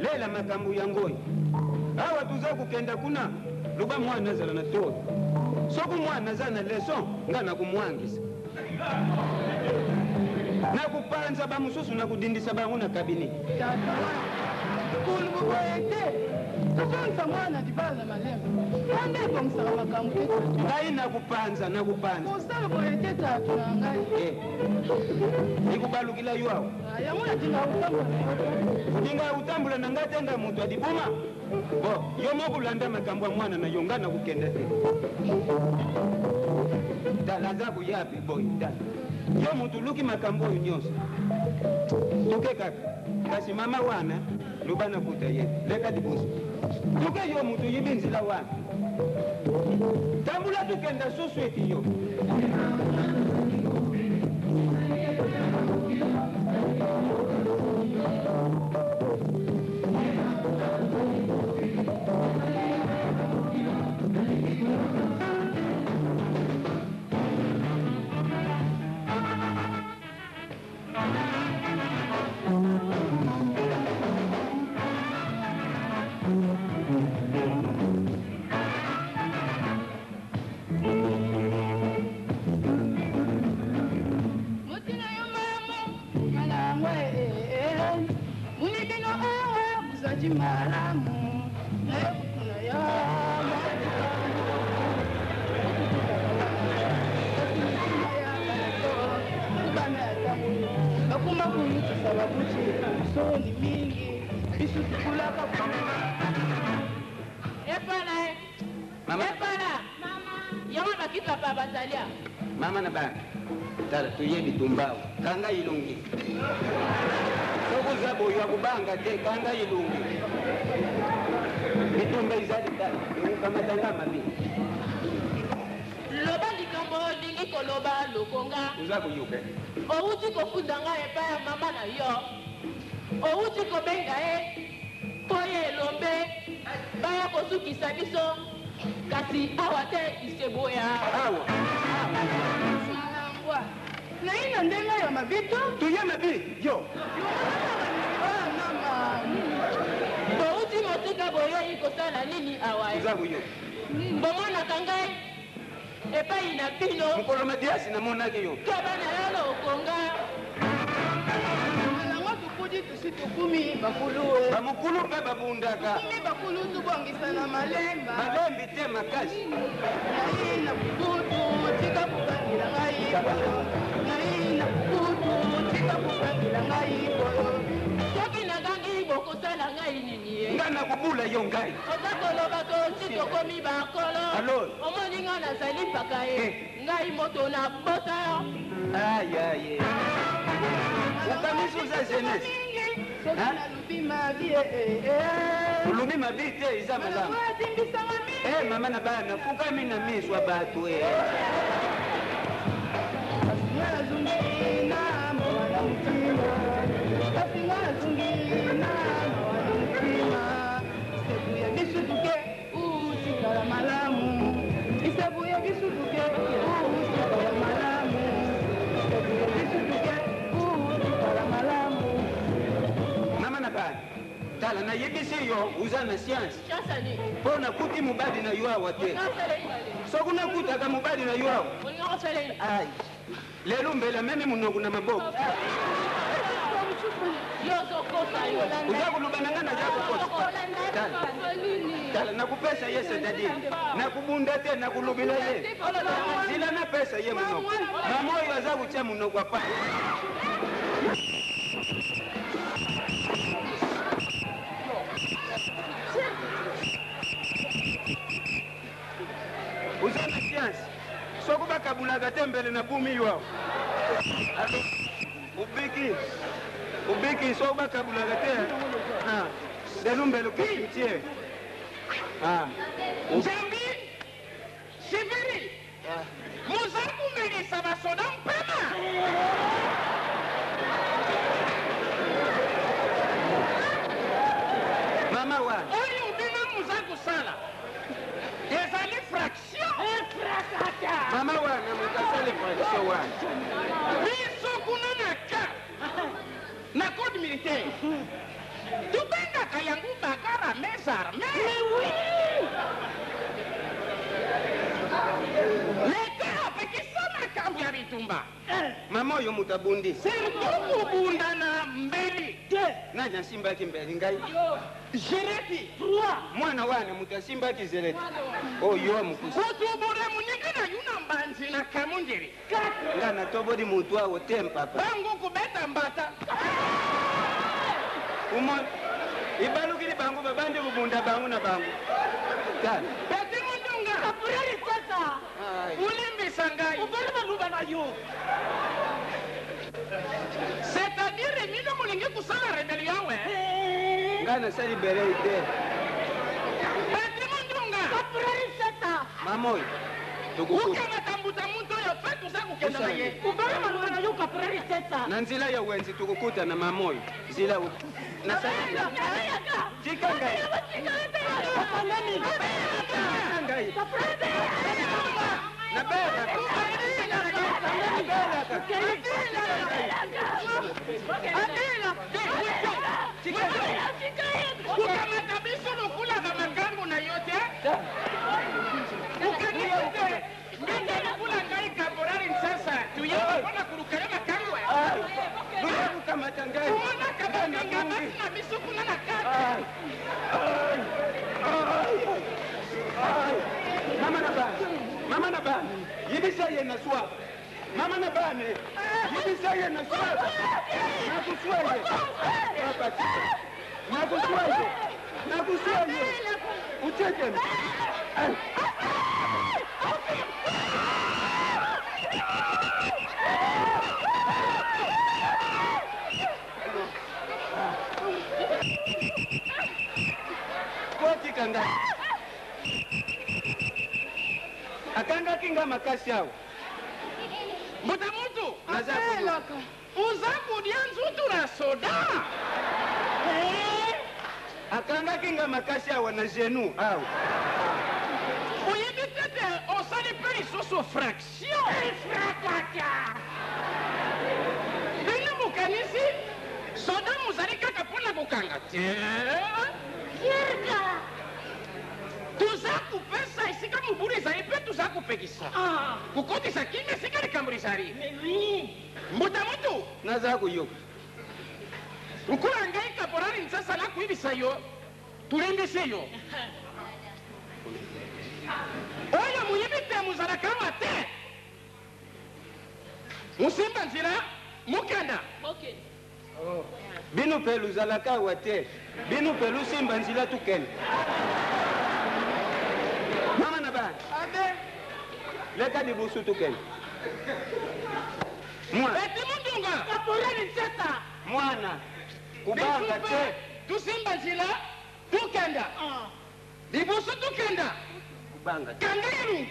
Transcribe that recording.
lela makambu yangoyi awa tuza kukenda kuna luba mwana zala na todo soku mwana zana leso ngana kumwangisa na kupanza bamususu na kudindisa bangu na kabini kulubu wete tutonsa mwana dibala na malembo ande komsaka makambu ketu ngai na kupanza kusala wete tatu na ngai ikubalukila yuawo yango natinga utambula tinga utambula na ngai tenda mutu adibuma bo yo mokulanda makambu ya mwana na yongana kukenda te tala zaku yapi boy tala yo mutu luki makambu oyo nyonso tuke kaka kasi mama wana lubana kuta ye leka dibusu tuke yo mutu yibinzila wana tambula tukenda susu eti yo malamu na ya bakuma kuyutisa babuti soni mingi bisu tukulaka epala mama yango bakita pa bazalia mama na bana tala tuyebi tumbao kanga ilungi sokuza boyo akubanga te kanga ilungi bitumba izali tala ukamatanga mabi loba likambo olingi koloba lokonga uza kuyuke outi kofundanga epai ya mama na yo outi kobenga ye po ye elombe baya kosukisa biso kasi awa te iseboya awa malangwa na ino ndenga ya mabito tuye mabi yo bouti motika boyei kosala nini awa uza kuyuke bomonaka ngai epai na bino mokolo madiasi namonaki yo kabana yo lokonga malangwa tukudi tusi tukumi bakulu bamukulu mpe babundaka tukumi bakulu tubongisa na malemba malembi te makasi nai na kukutu tika kukangila ngai boyo nai na kukutu tika kukangila ngai boyo soki nakangi bokosala ngai nini ye nga na kubula yo ngai oza koloba tosi tokomi bakolo omoni nga nazali mpaka ye ngai moto na bota yo ayaye ukamisi uza jeunesse soki nalubi mabi ulubi mabi te eza malamu mama na bana fukami na miswa bato mama na bana tala na yebisi yo uza na science po na kuti mubadi na yuawa te soku na kutaka mubadi na yuawa ai lelo mbela meme munongo na maboko uza kulubana na jako kosa tala na kupesa ye setadini na kubunda te na kulubila ye sila na pesa ye munongo mamoyo aza kucha munongo apa uza na science soku bakabulaga te mbele na bumi yuao ubiki soku bakabulaga te lelo mbele kusimtie Jambi, Siviri, muzaku melisa basoda mpema. mama wa Oyo bina muzaku sala. Ezali fraction. mama wa na mukasale fraction wa Biso kuna na ka. Na code militaire. Tupe armées. Mais oui. Leta apekisa makambo ya bitumba. Mama oyo mutabundi. Surtout kubunda na mbeli. Nanya simba kimbeli ngai. Jereti. Mwana wane mutasimba kizereti. Oyo mukusi. Kutubure munyika na yuna mbanzi na kamunjiri. Ngana tobodi mutu awo tempapa. Bangu kubeta mbata. Umon. Ibalukili bangu babandi bubunda bangu na bangu. Tani. Beti mundunga. Kapurari sasa. Ulimbi sangai. Ubali maluba na yo. C'est-à-dire mino mulingi kusala rebellion we. Ngana sali bere ide. Beti mundunga. Kapurari sasa. Mamoy. Tukuku. Ukana tambuta muntu yo fetu za kukenda na ye. Ubali maluba na yo kapurari sasa. Na nzila ya wenzi tukukuta na mamoy. Zila u. Na sali. Chika ngai. Kapaleni. Ngai. Na bera. Ukamata biso lukula kama kangu na yote. Ukaniyote. Mende lukula ngai kaborari sasa. Tuyewa kona kurukare makangu we. Buya kukamata ngai. Kumona kabanga ngabasi na biso kuna na kati. Mama na bana. Mama na bana. Yibisa ye na swa. Mama na bana. Yibisa ye na swa. Na kuswaye. Papa tika. Na kuswaye. Na kuswaye. Ucheke. Koti kanga. Akanga kinga makasi yao. Mutamutu. Nazaku. Uzaku dianzutu na soda. Akanga kinga makasi yao na genu. Au. Uyibitete osali pe isusu fraction. Frakaka. Bina mukanisi. Soda muzali kaka pona kukanga. Kirka. Tuzaku pesa isika muburiza ipe tuzaku pekisa. Kukotisa kinga sika likamburizari. Mais oui. Mutamutu. Nazaku yo. Ukula ngai kaporari nsasa na kuibisa yo. Tulendese yo. Oyo muyibite muzala kama te. Musimba nzira mukanda. Okay. Binu pelu zalaka wate. Binu pelu simba nzila tukeni. Mama na bana. Ade. Leka dibusu tukeni. Mwana. Beti mundunga. Kapurari sasa. Mwana. Kubanga te. Tusimba nzira tukenda. Dibusu tukenda. Kubanga te. Kandiru.